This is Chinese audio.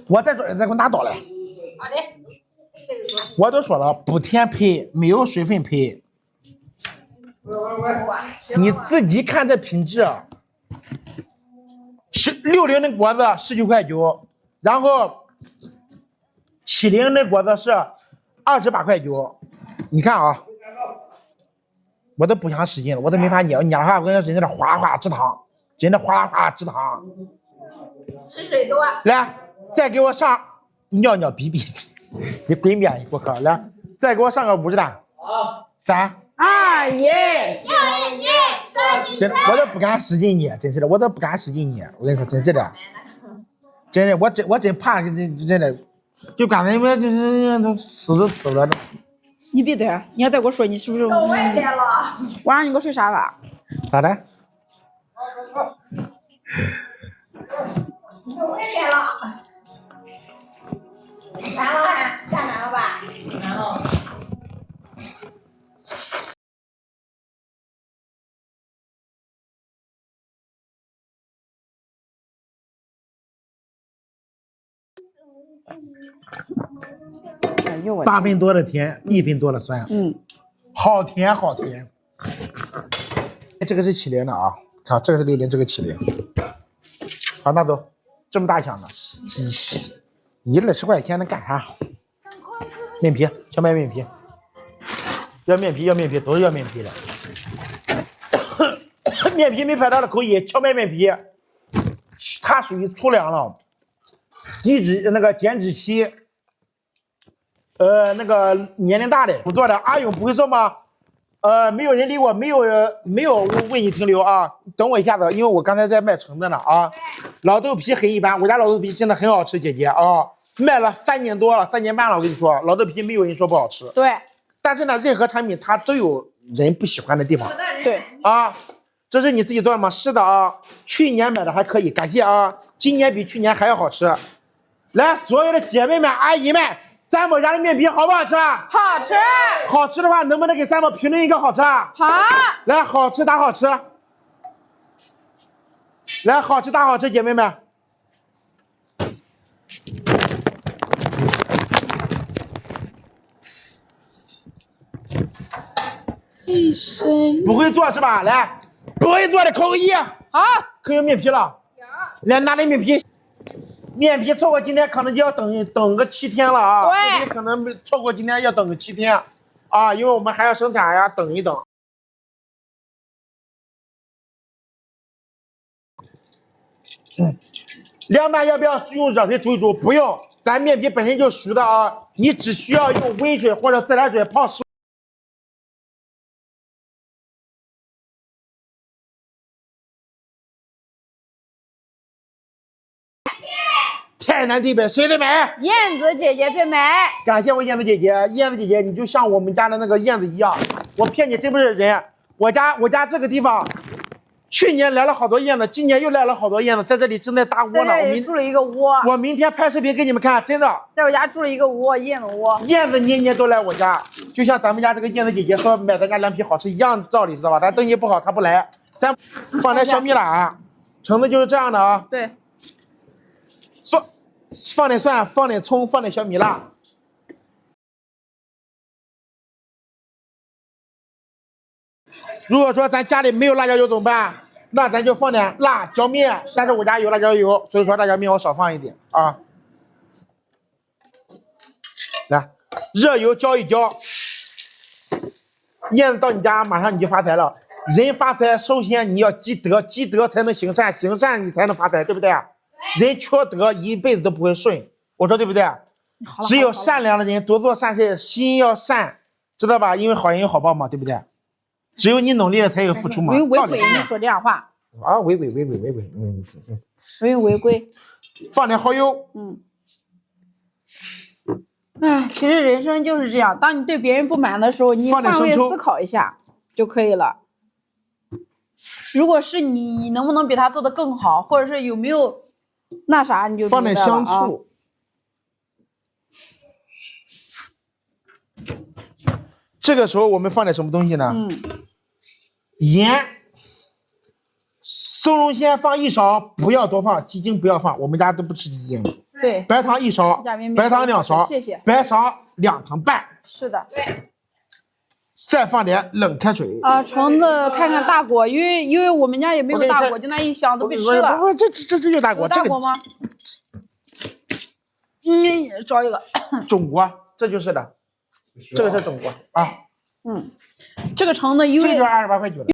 我再给我拿刀来。好的。我都说了，不填配，没有水分配。你自己看这品质，60的锅子19.9块，然后70的锅子是28.9块。你看啊，我都不想使劲了，我都没法捏，捏的话我跟你说，真的哗啦哗啦直淌，真的哗啦哗啦直淌。吃水多。来，再给我上尿尿逼逼，你滚边去，给我喝！来，再给我上个50蛋。好，3、2、1，真的，我都不敢使劲捏，真是的，我都不敢使劲捏。我跟你说，真的，真的，我真怕，真的，就刚才我就是都吃了。你闭嘴！你要再给我说，你是不是？都外边了。晚上你给我睡沙发。咋的？都外边了。完了还下来了吧？然后。8分多的甜，1分多的酸，好甜好甜。这个是70的啊，看这个是60，这个70。好，拿走，这么大箱的，20块钱能干啥？面皮，荞麦面皮，要面皮，都是要面皮的。面皮没拍到的口音，荞麦面皮，它属于粗粮了，减脂期。那个年龄大的不做的，阿勇不会做吗？没有人理我，没有为你停留啊！等我一下子，因为我刚才在卖橙子呢啊。老豆皮很一般，我家老豆皮真的很好吃，姐姐啊，卖了3年多了，3年半了，我跟你说，老豆皮没有人说不好吃。对。但是呢，任何产品它都有人不喜欢的地方。对。啊，这是你自己做的吗？是的啊，去年买的还可以，感谢啊，今年比去年还要好吃。来，所有的姐妹们、阿姨们。三宝家的面皮好不好吃？好吃。好吃的话，能不能给三宝评论一个好吃？好。来，好吃打好吃。来，好吃打好吃，姐妹们。不会做是吧？来，不会做的扣个1。好。可以有面皮了。来，拿来面皮。面皮错过今天可能就要等个7天了啊！对，可能错过今天要等个7天啊，因为我们还要生产呀，等一等。凉拌要不要用热水煮一煮？不用，咱面皮本身就熟的啊，你只需要用温水或者自来水泡10。天南地北谁最美？燕子姐姐最美。感谢我燕子姐姐，燕子姐姐你就像我们家的那个燕子一样，我骗你真不是人。我家这个地方，去年来了好多燕子，今年又来了好多燕子，在这里正在搭窝呢。在这里住了一个窝。我明天拍视频给你们看，真的。在我家住了一个窝，燕子窝。燕子年年都来我家，就像咱们家这个燕子姐姐说买咱家凉皮好吃一样道理，知道吧？咱登记不好她不来。放点小米辣，橙子就是这样的啊。对。放点蒜，放点葱，放点小米辣。如果说咱家里没有辣椒油怎么办？那咱就放点辣椒面，但是我家有辣椒油，所以说辣椒面我少放一点啊。来，热油浇一浇，燕子到你家马上你就发财了。人发财首先你要积德，积德才能行善，行善你才能发财，对不对？人缺德一辈子都不会顺，我说对不对？只有善良的人多做善事，心要善，知道吧？因为好人有好报嘛，对不对？只有你努力了才有付出嘛。违规，你说这样话啊？违规，违规。放点蚝油。哎，其实人生就是这样，当你对别人不满的时候，你换位思考一下就可以了。如果是你，你能不能比他做的更好，或者是有没有那啥，你就放点香醋。这个时候我们放点什么东西呢？盐、松茸鲜放1勺，不要多放，鸡精不要放，我们家都不吃鸡精。对，白糖1勺，白糖2勺，谢谢。白砂2汤半。是的。对。再放点冷开水。橙子看看大果，因为我们家也没有大果，就那一箱都被吃了。不，这就大果，有大果吗？找一个。中国，这就是的，这个是中国啊。这个橙子因为这个就28块9了。